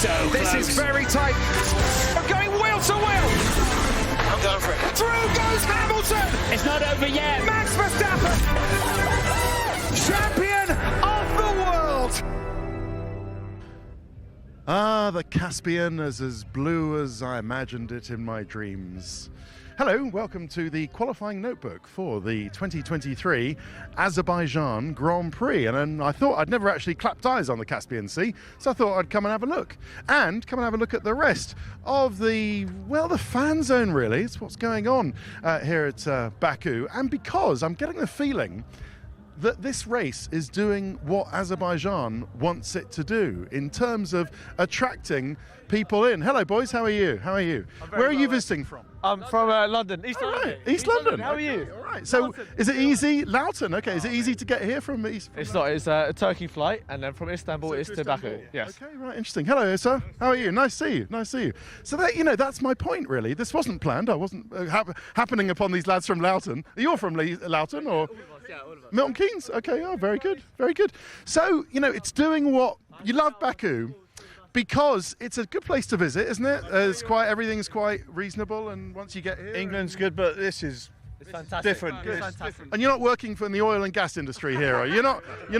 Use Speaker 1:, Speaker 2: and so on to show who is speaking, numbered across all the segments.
Speaker 1: So
Speaker 2: this
Speaker 1: close.
Speaker 2: is very tight. We're going wheel to wheel.
Speaker 1: I'm going for it.
Speaker 2: Through goes Hamilton.
Speaker 1: It's not over yet.
Speaker 2: Max Verstappen, champion of the world.
Speaker 3: Ah, the Caspian is as blue as I imagined it in my dreams. Hello, welcome to the qualifying notebook for the 2023 Azerbaijan Grand Prix. And I thought I'd never actually clapped eyes on the Caspian Sea, so I thought I'd come and have a look. And come and have a look at the rest of the fan zone, really. It's what's going on here at Baku. And because I'm getting the feeling that this race is doing what Azerbaijan wants it to do in terms of attracting people in. Hello, boys. How are you? How are you? Where are you visiting from?
Speaker 4: I'm from London, East London.
Speaker 3: Right. East London.
Speaker 4: How are you?
Speaker 3: All right. So, is it easy? Loughton. Okay. Is it easy to get here from East?
Speaker 4: It's not. It's a Turkey flight, and then from Istanbul it's to Baku. Yes.
Speaker 3: Okay. Right. Interesting. Hello, Issa. How are you? Nice to see you. Nice to see you. So that that's my point, really. This wasn't planned. I wasn't happening upon these lads from Loughton. You're from Loughton, or? Milton Keynes. Okay. Oh, very good. Very good. So it's doing what you love, Baku. Because it's a good place to visit, isn't it? Everything's quite reasonable, and once you get here,
Speaker 5: England's good, but this is
Speaker 4: fantastic.
Speaker 5: different.
Speaker 4: It's fantastic.
Speaker 3: and you're not working for the oil and gas industry here, are you? You're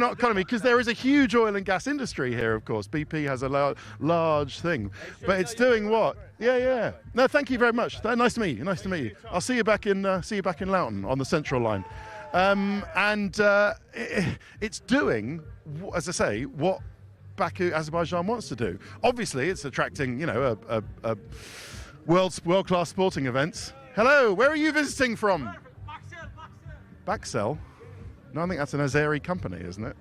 Speaker 3: not economy, because there is a huge oil and gas industry here. Of course, BP has a large thing, but it's doing what? Yeah. No, thank you very much. Nice to meet you. Nice to meet you. I'll see you back in Loughton on the Central Line, it's doing, as I say, what Baku, Azerbaijan wants to do. Obviously, it's attracting, a world-class sporting events. Hello, where are you visiting from? Baxel. No, I think that's an Azeri company, isn't it?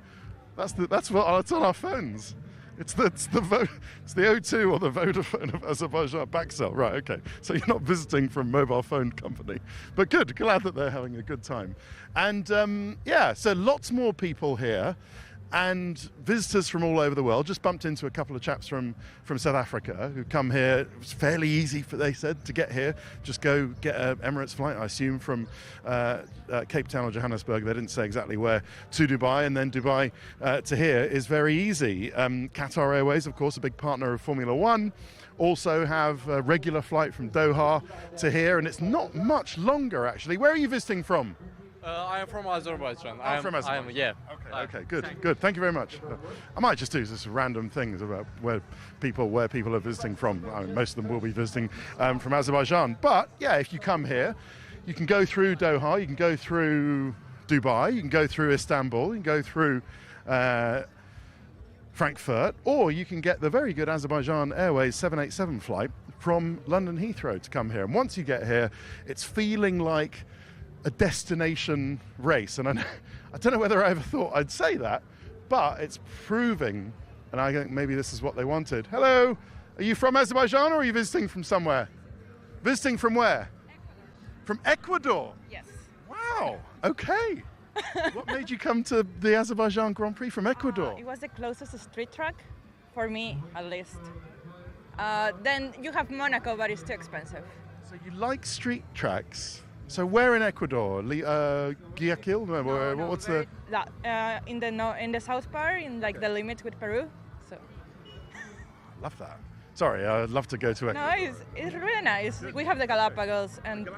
Speaker 3: That's on our phones. It's the O2 or the Vodafone of Azerbaijan. Baxel, right? Okay. So you're not visiting from mobile phone company, but good. Glad that they're having a good time. And so lots more people here. And visitors from all over the world. Just bumped into a couple of chaps from South Africa who come here. It was fairly easy, they said, to get here. Just go get an Emirates flight, I assume, from Cape Town or Johannesburg. They didn't say exactly where, to Dubai. And then Dubai to here is very easy. Qatar Airways, of course, a big partner of Formula One, also have a regular flight from Doha to here. And it's not much longer, actually. Where are you visiting from?
Speaker 4: I am from Azerbaijan.
Speaker 3: From Azerbaijan.
Speaker 4: Yeah.
Speaker 3: Okay, good. Thank you very much. I might just do just random things about where people are visiting from. I mean, most of them will be visiting from Azerbaijan. But yeah, if you come here, you can go through Doha, you can go through Dubai, you can go through Istanbul, you can go through Frankfurt, or you can get the very good Azerbaijan Airways 787 flight from London Heathrow to come here. And once you get here, it's feeling like a destination race, and I don't know whether I ever thought I'd say that, but it's proving, and I think maybe this is what they wanted. Hello, are you from Azerbaijan, or are you visiting from somewhere? Visiting from where? From Ecuador?
Speaker 6: Yes.
Speaker 3: Wow, okay. What made you come to the Azerbaijan Grand Prix from Ecuador?
Speaker 6: It was the closest street track, for me at least. Then you have Monaco, but it's too expensive.
Speaker 3: So you like street tracks? So where in Ecuador? Guayaquil? No, what's the?
Speaker 6: In the south part, in like the limit with Peru. So.
Speaker 3: Love that. Sorry, I'd love to go to Ecuador.
Speaker 6: No, it's really nice. We have the Galapagos and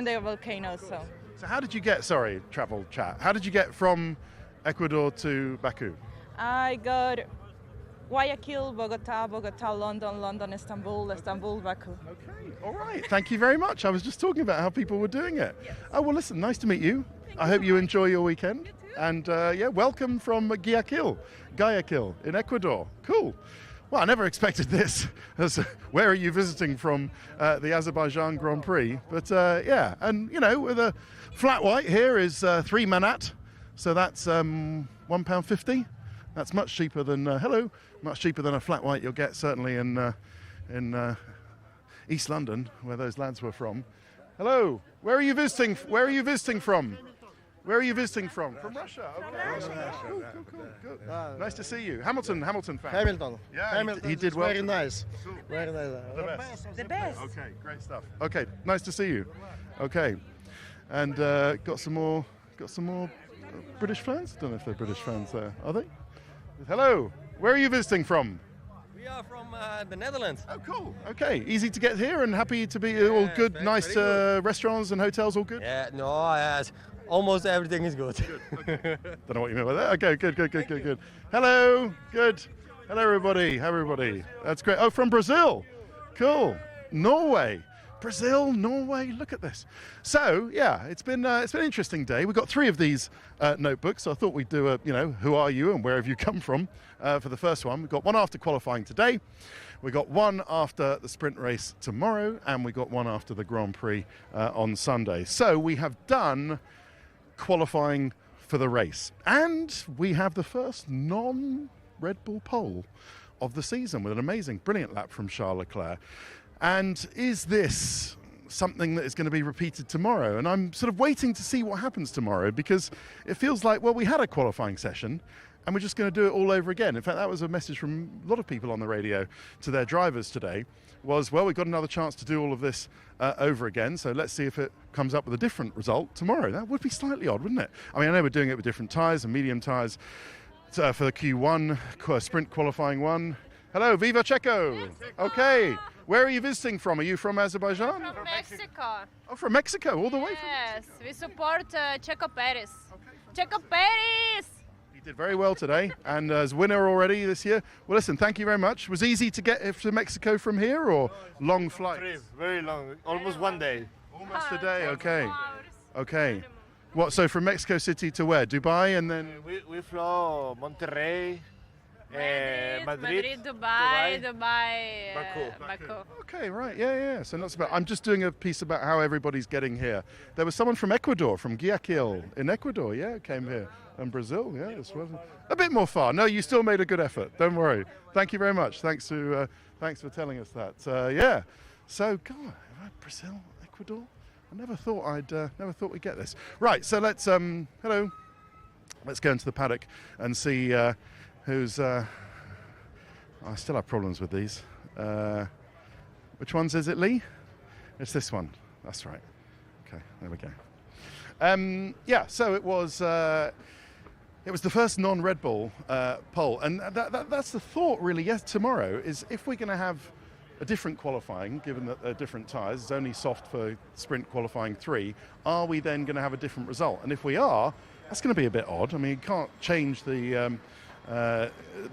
Speaker 6: the volcanoes.
Speaker 3: So how did you get? Sorry, travel chat. How did you get from Ecuador to Baku?
Speaker 6: I got Guayaquil, Bogota, London, Istanbul, Baku.
Speaker 3: Okay, all right. Thank you very much. I was just talking about how people were doing it.
Speaker 6: Yes.
Speaker 3: Oh, well, listen, nice to meet you. I hope you enjoy your weekend.
Speaker 6: You too.
Speaker 3: And welcome from Guayaquil in Ecuador. Cool. Well, I never expected this. Where are you visiting from the Azerbaijan Grand Prix? But and with a flat white here is 3 manat. So that's £1.50. That's much cheaper than much cheaper than a flat white you'll get certainly in East London, where those lads were from. Hello, where are you visiting? Where are you visiting from? Where are you visiting from? From Russia. Okay. Cool. Nice to see you. Hamilton fan.
Speaker 5: Hamilton.
Speaker 3: Yeah,
Speaker 5: Hamilton
Speaker 3: he did well.
Speaker 5: Very nice.
Speaker 3: Cool.
Speaker 5: Very nice.
Speaker 6: The best.
Speaker 3: Okay, great stuff. Okay, nice to see you. Okay, and got some more British fans. Don't know if they're British fans there. Are they? Hello. Where are you visiting from?
Speaker 5: We are from the Netherlands.
Speaker 3: Oh, cool. Okay, easy to get here and happy to be all good, nice restaurants and hotels, all good?
Speaker 5: Yeah, no, yes. Almost everything is good.
Speaker 3: Don't know what you mean by that. Okay, good. Hello, good. Hello, everybody. That's great. Oh, from Brazil. Cool. Norway. Brazil, Norway, look at this. So, yeah, it's been an interesting day. We've got 3 of these notebooks, so I thought we'd do a, who are you and where have you come from for the first one. We've got one after qualifying today. We've got one after the sprint race tomorrow, and we got one after the Grand Prix on Sunday. So we have done qualifying for the race, and we have the first non-Red Bull pole of the season with an amazing, brilliant lap from Charles Leclerc. And is this something that is going to be repeated tomorrow? And I'm sort of waiting to see what happens tomorrow, because it feels like, well, we had a qualifying session and we're just going to do it all over again. In fact, that was a message from a lot of people on the radio to their drivers today, was, well, we've got another chance to do all of this over again, so let's see if it comes up with a different result tomorrow. That would be slightly odd, wouldn't it? I mean, I know we're doing it with different tyres and medium tyres for the Q1, sprint qualifying one. Hello, Viva Checo! Okay. Where are you visiting from? Are you from Azerbaijan?
Speaker 7: From Mexico.
Speaker 3: Oh, from Mexico, all the way from
Speaker 7: Yes,
Speaker 3: Mexico.
Speaker 7: we support Checo Perez. Checo Perez!
Speaker 3: He did very well today, and as winner already this year. Well, listen, thank you very much. Was it easy to get to Mexico from here, or long flight?
Speaker 8: Very long, almost 1 day.
Speaker 3: Almost a day, okay.
Speaker 7: 2 hours.
Speaker 3: Okay. What, so from Mexico City to where? Dubai, and then...
Speaker 8: We flew Monterrey,
Speaker 7: Madrid, Dubai, Baku.
Speaker 3: Okay, right, yeah. So not so bad. I'm just doing a piece about how everybody's getting here. There was someone from Ecuador, from Guayaquil in Ecuador, came here. And Brazil, this was a bit more far. No, you still made a good effort. Don't worry. Thank you very much. Thanks for telling us that. So, God, Brazil, Ecuador. I never thought we'd get this. Right. So let's hello. Let's go into the paddock and see who's. I still have problems with these. Which ones is it, Lee? It's this one. That's right. Okay, there we go. So it was. It was the first non-Red Bull pole, and that's the thought really. Yes, tomorrow is if we're going to have a different qualifying, given that they're different tyres, it's only soft for sprint qualifying 3, are we then going to have a different result? And if we are, that's going to be a bit odd. I mean, you can't change the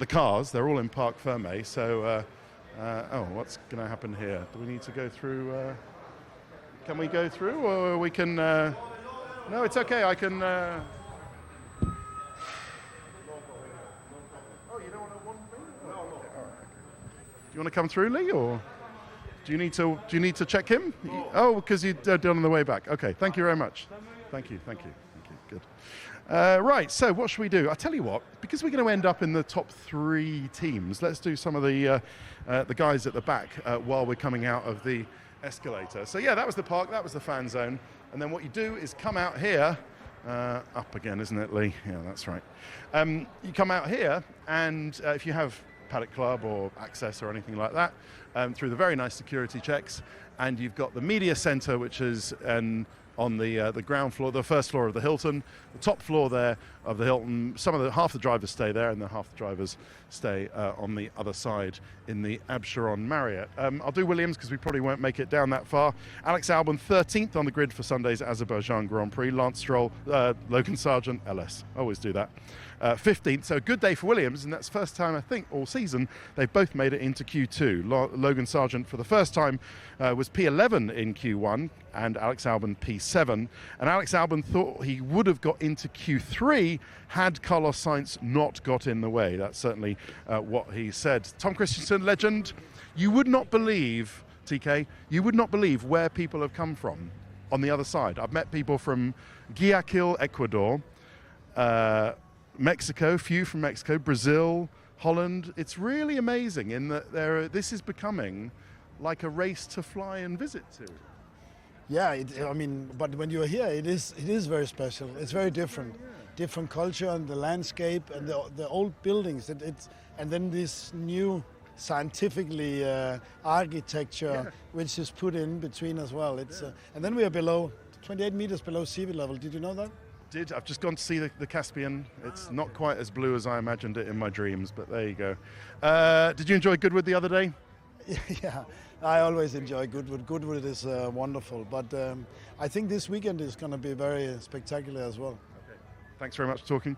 Speaker 3: cars, they're all in parc fermé, so, what's going to happen here? Do we need to go through, can we go through, or we can, no, it's okay, I can, you want to come through, Lee, or do you need to check him? Oh, because you did on the way back. Okay, thank you very much. Thank you. Good. Right, so what should we do? I tell you what, because we're going to end up in the top 3 teams, let's do some of the guys at the back while we're coming out of the escalator. So that was the park, that was the fan zone, and then what you do is come out here. Up again, isn't it, Lee? Yeah, that's right. You come out here, and if you have Paddock Club or access or anything like that, through the very nice security checks, and you've got the media centre, which is on the ground floor, the first floor of the Hilton, the top floor there of the Hilton. Half the drivers stay there, and then half the drivers stay on the other side in the Absheron Marriott. I'll do Williams because we probably won't make it down that far. Alex Albon 13th on the grid for Sunday's Azerbaijan Grand Prix. Lance Stroll, Logan Sargent, LS. Always do that. 15th, so a good day for Williams, and that's the first time I think all season they've both made it into Q2. Logan Sargent for the first time was P11 in Q1, and Alex Albon P7, and Alex Albon thought he would have got into Q3 had Carlos Sainz not got in the way. That's certainly what he said. Tom Christensen, legend. You would not believe, TK, you would not believe where people have come from on the other side. I've met people from Guayaquil, Ecuador, Mexico, few from Mexico, Brazil, Holland. It's really amazing in that this is becoming like a race to fly and visit to.
Speaker 9: Yeah, but when you're here, it is very special. It's very different. Different culture and the landscape and the old buildings. And then this new scientifically architecture, which is put in between as well. And then we are below, 28 meters below sea level. Did you know that?
Speaker 3: did. I've just gone to see the Caspian. It's not quite as blue as I imagined it in my dreams, but there you go. Did you enjoy Goodwood the other day?
Speaker 9: Yeah, I always enjoy Goodwood. Goodwood is wonderful, but I think this weekend is going to be very spectacular as well.
Speaker 3: Okay. Thanks very much for talking.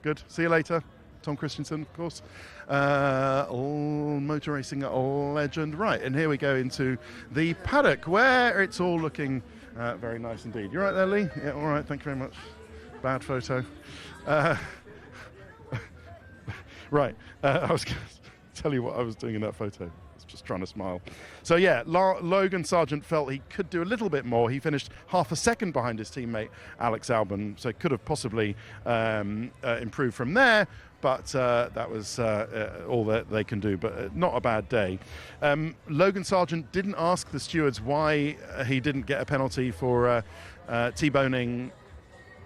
Speaker 3: Good. See you later. Tom Christensen, of course. All motor racing legend. Right, and here we go into the paddock where it's all looking very nice indeed. You right there, Lee? Yeah, all right. Thank you very much. Bad photo. Right, I was going to tell you what I was doing in that photo. I was just trying to smile. So yeah, Logan Sargent felt he could do a little bit more. He finished half a second behind his teammate Alex Albon, so could have possibly improved from there. But that was all that they can do, but not a bad day. Logan Sargent didn't ask the stewards why he didn't get a penalty for T-boning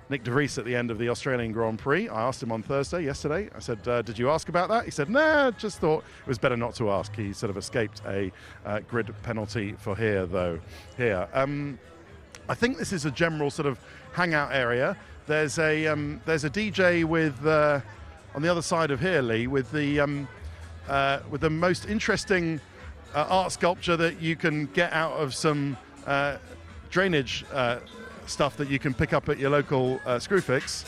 Speaker 3: Nick de Vries at the end of the Australian Grand Prix. I asked him on yesterday. I said, did you ask about that? He said, nah, just thought it was better not to ask. He sort of escaped a grid penalty for here. I think this is a general sort of hangout area. There's a DJ with on the other side of here, Lee, with the most interesting art sculpture that you can get out of some drainage stuff that you can pick up at your local Screwfix.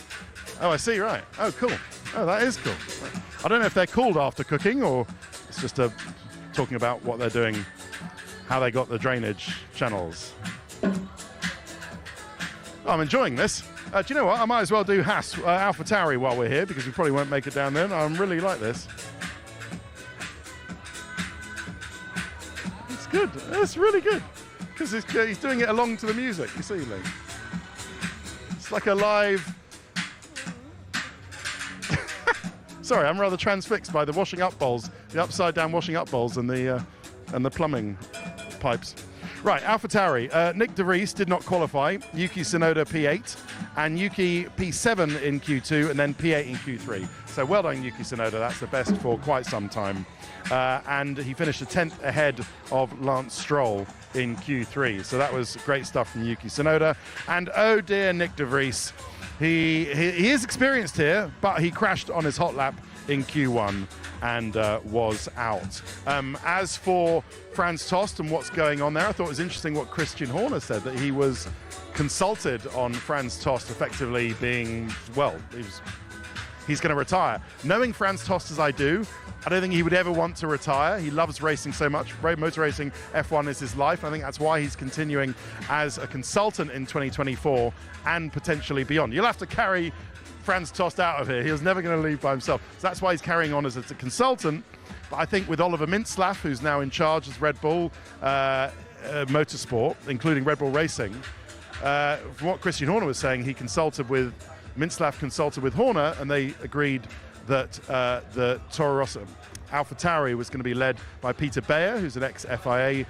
Speaker 3: Oh, I see, right. Oh, cool. Oh, that is cool. I don't know if they're called after cooking or it's just talking about what they're doing, how they got the drainage channels. Oh, I'm enjoying this. Do you know what? I might as well do Haas, AlphaTauri while we're here because we probably won't make it down there. I really like this. It's good. It's really good because he's doing it along to the music. You see, Lee? It's like a live... Sorry, I'm rather transfixed by the washing up bowls, the upside down washing up bowls and the plumbing pipes. Right, AlphaTauri. Nick de Vries did not qualify. Yuki Tsunoda P8 and Yuki P7 in Q2 and then P8 in Q3. So well done, Yuki Tsunoda. That's the best for quite some time. And he finished a 10th ahead of Lance Stroll in Q3. So that was great stuff from Yuki Tsunoda. And oh dear, Nick de Vries. He is experienced here, but he crashed on his hot lap in Q1 and was out. As for Franz Tost and what's going on there, I thought it was interesting what Christian Horner said, that he was consulted on Franz Tost effectively being, well, he's going to retire. Knowing Franz Tost as I do, I don't think he would ever want to retire. He loves racing so much. Motor racing, F1 is his life. I think that's why he's continuing as a consultant in 2024 and potentially beyond. You'll have to carry Franz Tost out of here. He was never going to leave by himself. So that's why he's carrying on as a consultant. But I think with Oliver Mintzlaff, who's now in charge as Red Bull Motorsport, including Red Bull Racing, from what Christian Horner was saying, Mintzlaff consulted with Horner and they agreed that the Toro Rosso AlphaTauri was going to be led by Peter Bayer, who's an ex-FIA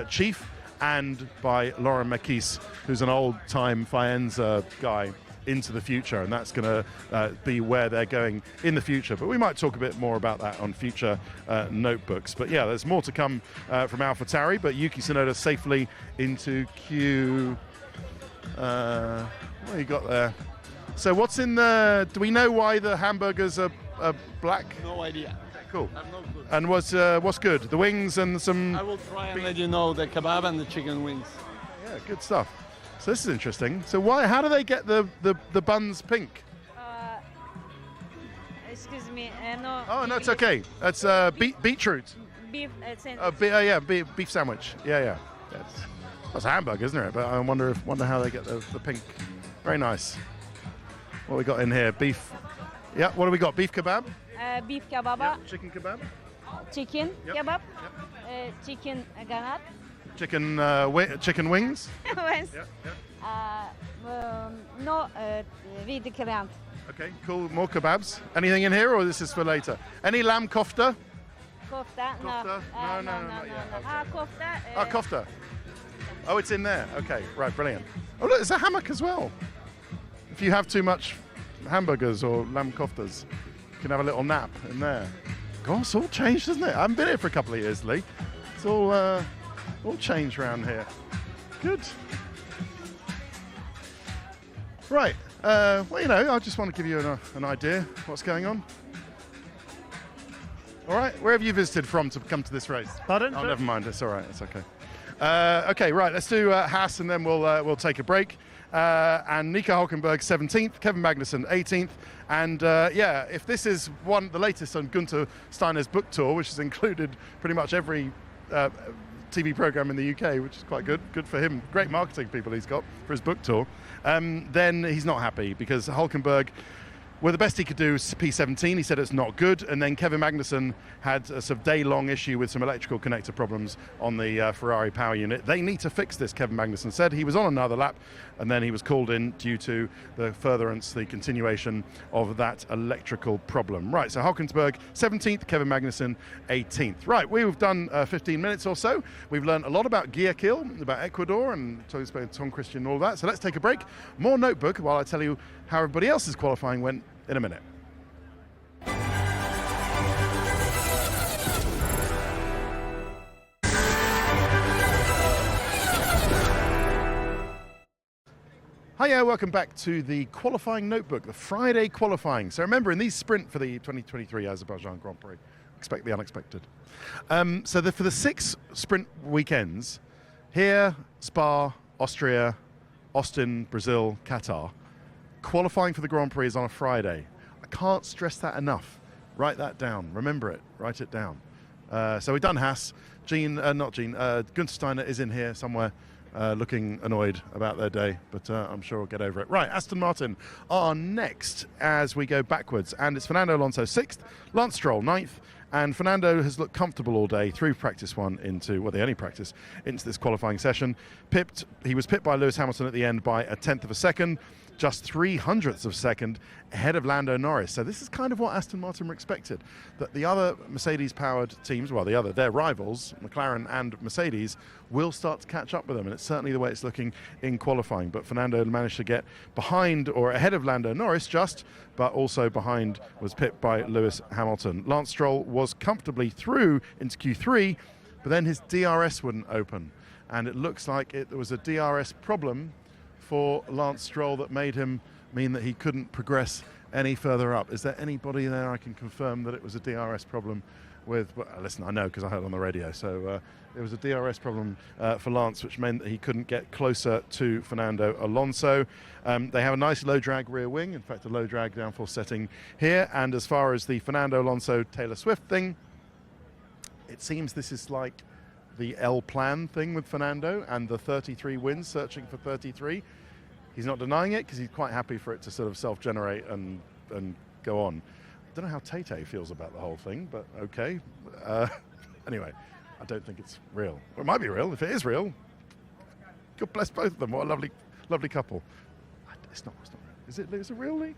Speaker 3: chief, and by Laurent Mekies, who's an old-time Faenza guy, into the future, and that's going to be where they're going in the future. But we might talk a bit more about that on future notebooks. But yeah, there's more to come from AlphaTauri, but Yuki Tsunoda safely into Q... what you got there? So what's in the... Do we know why the hamburgers are black?
Speaker 10: No idea.
Speaker 3: Okay, cool.
Speaker 10: I'm not good.
Speaker 3: And what's good? The wings and some...
Speaker 10: I will try and let you know the kebab and the chicken wings.
Speaker 3: Yeah, good stuff. So this is interesting. So how do they get the buns pink?
Speaker 6: Excuse me, no.
Speaker 3: Oh, no, it's okay. That's beetroot.
Speaker 6: Beef,
Speaker 3: beef sandwich. Yeah. That's a hamburger, isn't it? But I wonder how they get the pink. Very nice. What we got in here? Beef. Yeah. What do we got? Beef kebab.
Speaker 6: Beef kebab.
Speaker 3: Yeah. Chicken kebab.
Speaker 6: Chicken kebab.
Speaker 3: Yep.
Speaker 6: Chicken ganat.
Speaker 3: Chicken wings.
Speaker 6: Wings.
Speaker 3: Yeah.
Speaker 6: No, with currant.
Speaker 3: Okay, cool. More kebabs. Anything in here, or this is for later? Any lamb kofta?
Speaker 6: Kofta? No.
Speaker 3: No.
Speaker 6: Kofta.
Speaker 3: Kofta. Oh, it's in there. Okay, right, brilliant. Oh, look, there's a hammock as well. If you have too much hamburgers or lamb koftas, you can have a little nap in there. God, it's all changed, hasn't it? I haven't been here for a couple of years, Lee. It's all changed around here. Good. Right, Well, you know, I just want to give you an idea of what's going on. All right, where have you visited from to come to this race?
Speaker 11: Pardon?
Speaker 3: Oh, never mind. It's all right. It's okay. Okay, right. Let's do Haas, and then we'll take a break. And Nico Hülkenberg 17th, Kevin Magnussen 18th, and yeah, if this is the latest on Gunther Steiner's book tour, which has included pretty much every TV program in the UK, which is quite good for him. Great marketing people he's got for his book tour. Then he's not happy because Hülkenberg, well, the best he could do was P17. He said it's not good. And then Kevin Magnussen had a sort of day-long issue with some electrical connector problems on the Ferrari power unit. They need to fix this, Kevin Magnussen said. He was on another lap, and then he was called in due to the furtherance, the continuation of that electrical problem. Right, so Hülkenberg 17th, Kevin Magnussen 18th. Right, we've done 15 minutes or so. We've learned a lot about Guayaquil, about Ecuador, and talked about Tom Christian and all that. So let's take a break. More Notebook while I tell you how everybody else's qualifying went in a minute. Hiya, welcome back to the qualifying notebook, the Friday qualifying. So remember, in these sprint for the 2023 Azerbaijan Grand Prix, expect the unexpected. For the 6 sprint weekends, here, Spa, Austria, Austin, Brazil, Qatar, qualifying for the Grand Prix is on a Friday. I can't stress that enough. Write that down. Remember it. Write it down. So we've done Haas. Gunther Steiner is in here somewhere looking annoyed about their day, but I'm sure we'll get over it. Right, Aston Martin are next as we go backwards, and it's Fernando Alonso 6th, Lance Stroll 9th, and Fernando has looked comfortable all day through practice one into, well, the only practice, into this qualifying session. He was pipped by Lewis Hamilton at the end by 1/10 of a second, just 0.03 of a second ahead of Lando Norris. So this is kind of what Aston Martin were expected, that the other Mercedes-powered teams, well, their rivals, McLaren and Mercedes, will start to catch up with them, and it's certainly the way it's looking in qualifying. But Fernando managed to get behind or ahead of Lando Norris but also behind, was pipped by Lewis Hamilton. Lance Stroll was comfortably through into Q3, but then his DRS wouldn't open, and it looks like there was a DRS problem for Lance Stroll that made him mean that he couldn't progress any further up. Is there anybody there I can confirm that it was a DRS problem with? Well, listen, I know because I heard it on the radio. So it was a DRS problem for Lance, which meant that he couldn't get closer to Fernando Alonso. They have a nice low drag rear wing, in fact a low drag downforce setting here. And as far as the Fernando Alonso Taylor Swift thing, it seems this is like the L plan thing with Fernando and the 33 wins, searching for 33. He's not denying it because he's quite happy for it to sort of self-generate and go on. I don't know how Tay feels about the whole thing, but okay. Anyway, I don't think it's real. Well, it might be real. If it is real, God bless both of them. What a lovely couple. It's not real. Is it real, Lee?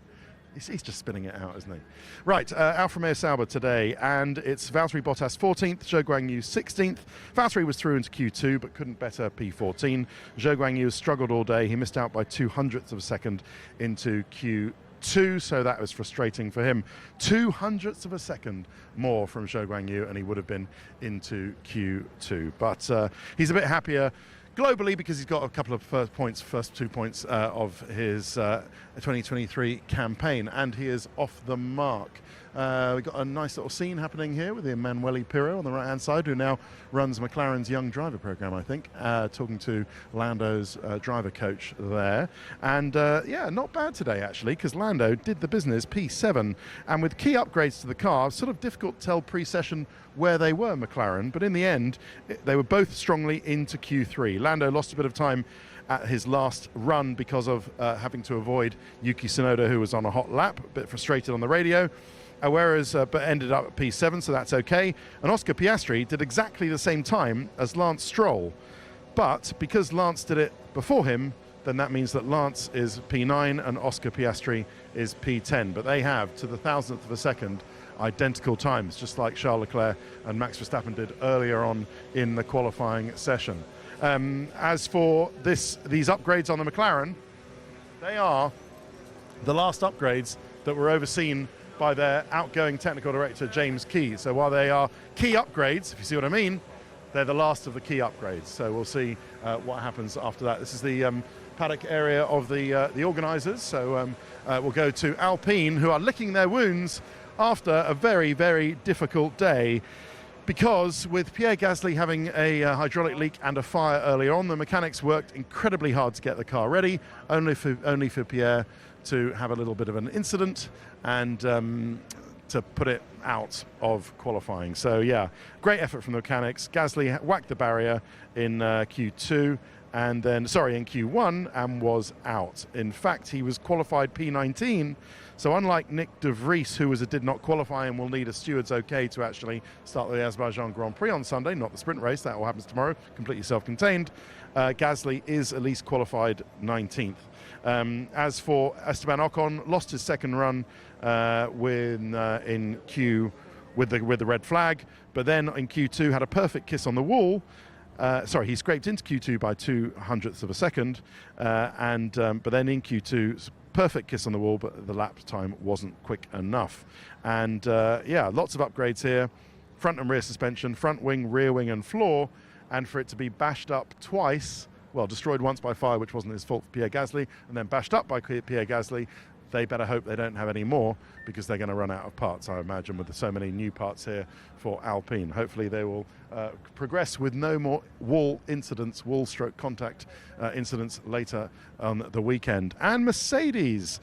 Speaker 3: He's just spinning it out, isn't he? Right, Alfa Romeo Sauber today, and it's Valtteri Bottas 14th, Zhou Guanyu 16th. Valtteri was through into Q2, but couldn't better P14. Zhou Guanyu struggled all day. He missed out by 0.02 of a second into Q2, so that was frustrating for him. 0.02 of a second more from Zhou Guanyu, and he would have been into Q2. But he's a bit happier globally because he's got a couple of first 2 points of his 2023 campaign, and he is off the mark. We've got a nice little scene happening here with the Emanuele Pirro on the right-hand side, who now runs McLaren's Young Driver program, I think, talking to Lando's driver coach there. And yeah, not bad today, actually, because Lando did the business, P7. And with key upgrades to the car, sort of difficult to tell pre-session where they were, McLaren, but in the end, they were both strongly into Q3. Lando lost a bit of time at his last run because of having to avoid Yuki Tsunoda, who was on a hot lap, a bit frustrated on the radio. But ended up at P7, so that's okay. And Oscar Piastri did exactly the same time as Lance Stroll. But because Lance did it before him, then that means that Lance is P9 and Oscar Piastri is P10. But they have, to the 1,000th of a second, identical times, just like Charles Leclerc and Max Verstappen did earlier on in the qualifying session. As for these upgrades on the McLaren, they are the last upgrades that were overseen by their outgoing technical director, James Key. So while they are key upgrades, if you see what I mean, they're the last of the key upgrades. So we'll see what happens after that. This is the paddock area of the organisers. So we'll go to Alpine, who are licking their wounds after a very, very difficult day. Because with Pierre Gasly having a hydraulic leak and a fire earlier on, the mechanics worked incredibly hard to get the car ready, only for Pierre to have a little bit of an incident and to put it out of qualifying. So yeah, great effort from the mechanics. Gasly whacked the barrier in Q2 and then, in Q1 and was out. In fact, he was qualified P19. So unlike Nick de Vries, who did not qualify and will need a steward's okay to actually start the Azerbaijan Grand Prix on Sunday, not the sprint race, that all happens tomorrow, completely self-contained, Gasly is at least qualified 19th. As for Esteban Ocon, lost his second run in Q with the red flag, but then in Q2 had a perfect kiss on the wall. He scraped into Q2 by 0.02 of a second, but then in Q2, perfect kiss on the wall, but the lap time wasn't quick enough. And lots of upgrades here. Front and rear suspension, front wing, rear wing and floor, and for it to be bashed up twice, well, destroyed once by fire, which wasn't his fault for Pierre Gasly, and then bashed up by Pierre Gasly, they better hope they don't have any more, because they're going to run out of parts, I imagine, with so many new parts here for Alpine. Hopefully they will progress with no more wall-stroke contact incidents later on the weekend. And Mercedes,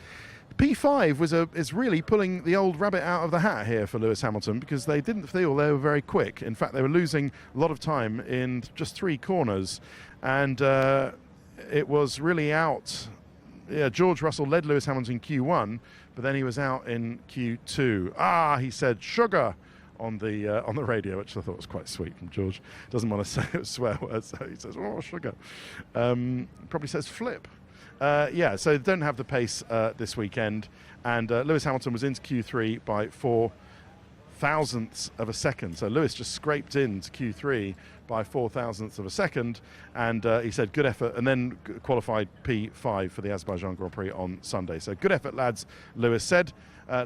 Speaker 3: P5 is really pulling the old rabbit out of the hat here for Lewis Hamilton, because they didn't feel they were very quick. In fact, they were losing a lot of time in just 3 corners, and it was really out. Yeah, George Russell led Lewis Hamilton in Q1, but then he was out in Q2. He said sugar on the radio, which I thought was quite sweet from George. Doesn't want to say a swear word, so he says, oh, sugar. Probably says flip. So they don't have the pace this weekend, and Lewis Hamilton was into Q3 by 0.04 of a second. So Lewis just scraped into Q3 by 0.04 of a second, and he said good effort, and then qualified P5 for the Azerbaijan Grand Prix on Sunday. So good effort, lads, Lewis said.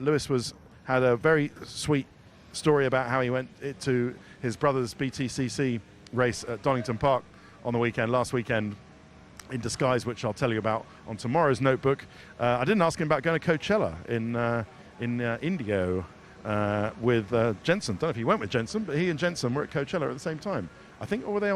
Speaker 3: Lewis had a very sweet story about how he went to his brother's BTCC race at Donington Park on the last weekend, in disguise, which I'll tell you about on tomorrow's notebook. I didn't ask him about going to Coachella in Indio with Jensen. Don't know if he went with Jensen, but he and Jensen were at Coachella at the same time, I think, or were they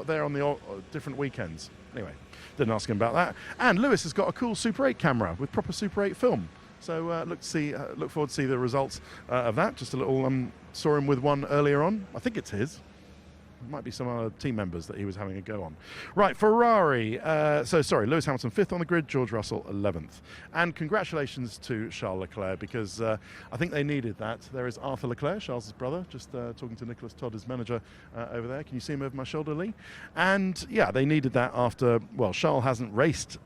Speaker 3: there on the different weekends? Anyway, didn't ask him about that. And Lewis has got a cool Super 8 camera with proper Super 8 film. So look forward to see the results of that. Just a little saw him with one earlier on. I think it's his. It might be some other team members that he was having a go on. Right, Ferrari. Lewis Hamilton 5th on the grid, George Russell 11th. And congratulations to Charles Leclerc, because I think they needed that. There is Arthur Leclerc, Charles' brother, just talking to Nicholas Todd, his manager, over there. Can you see him over my shoulder, Lee? And yeah, they needed that after, Charles hasn't raced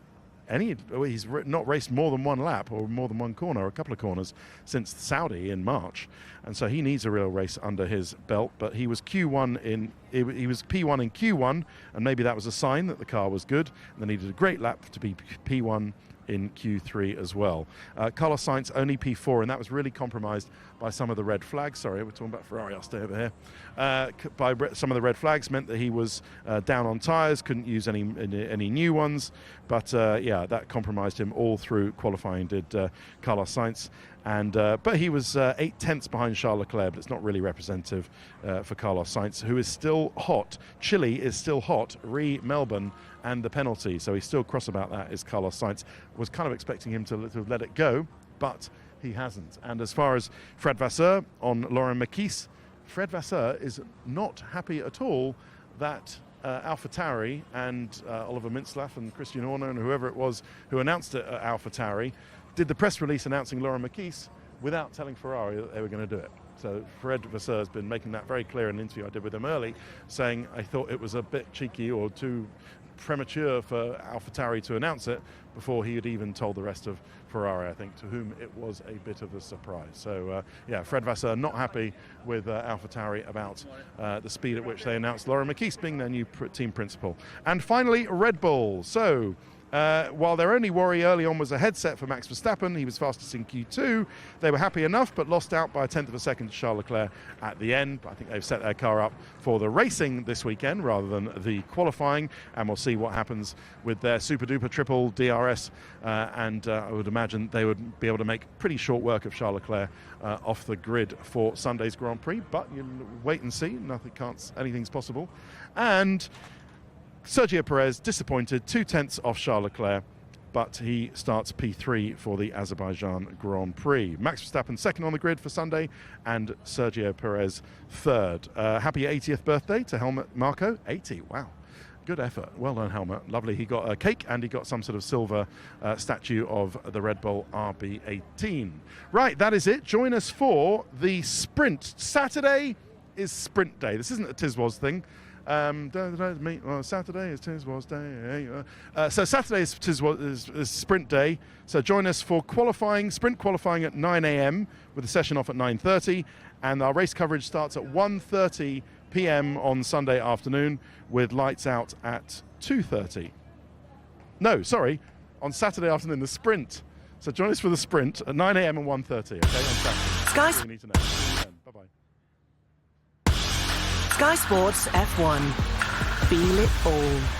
Speaker 3: he's not raced more than one lap or more than one corner or a couple of corners since Saudi in March, and so he needs a real race under his belt. But he was P1 in Q1, and maybe that was a sign that the car was good, and they needed a great lap to be P1 in Q3 as well. Carlos Sainz only P4, and that was really compromised by some of the red flags. Sorry, we're talking about Ferrari, I'll stay over here. Some of the red flags meant that he was down on tyres, couldn't use any new ones, but that compromised him all through qualifying, did Carlos Sainz. And but he was 0.8 behind Charles Leclerc, but it's not really representative for Carlos Sainz, who is still hot. Chile is still hot, Melbourne, and the penalty. So he's still cross about that, is Carlos Sainz. Was kind of expecting him to let it go, but he hasn't. And as far as Fred Vasseur on Laurent Mekies, Fred Vasseur is not happy at all that AlphaTauri and Oliver Mintzlaff and Christian Horner and whoever it was who announced it at AlphaTauri did the press release announcing Laurent Mekies without telling Ferrari that they were going to do it. So Fred Vasseur has been making that very clear in an interview I did with him early, saying I thought it was a bit cheeky or too premature for AlphaTauri to announce it before he had even told the rest of Ferrari, I think, to whom it was a bit of a surprise. So Fred Vasseur not happy with AlphaTauri about the speed at which they announced Laurent Mekies being their new team principal. And finally, Red Bull. So While their only worry early on was a headset for Max Verstappen, he was fastest in Q2. They were happy enough, but lost out by a tenth of a second to Charles Leclerc at the end. But I think they've set their car up for the racing this weekend rather than the qualifying, and we'll see what happens with their super-duper triple DRS. And I would imagine they would be able to make pretty short work of Charles Leclerc off the grid for Sunday's Grand Prix. But you wait and see. Anything's possible. And Sergio Perez disappointed, 2/10 off Charles Leclerc, but he starts P3 for the Azerbaijan Grand Prix. Max Verstappen second on the grid for Sunday, and Sergio Perez third. Happy 80th birthday to Helmut Marko. 80, wow. Good effort. Well done, Helmut. Lovely. He got a cake and he got some sort of silver statue of the Red Bull RB18. Right, that is it. Join us for the sprint. Saturday is sprint day. This isn't a Tiswas thing. Saturday is Tiswas day. So Saturday is sprint day. So join us for sprint qualifying at 9 a.m. with the session off at 9:30, and our race coverage starts at 1:30 p.m. on Sunday afternoon with lights out at 2:30. No, sorry, on Saturday afternoon, the sprint. So join us for the sprint at 9 a.m. and 1:30. Okay, on Saturday.
Speaker 11: Guys.
Speaker 3: You need to know. Bye-bye.
Speaker 11: Sky Sports F1. Feel it all.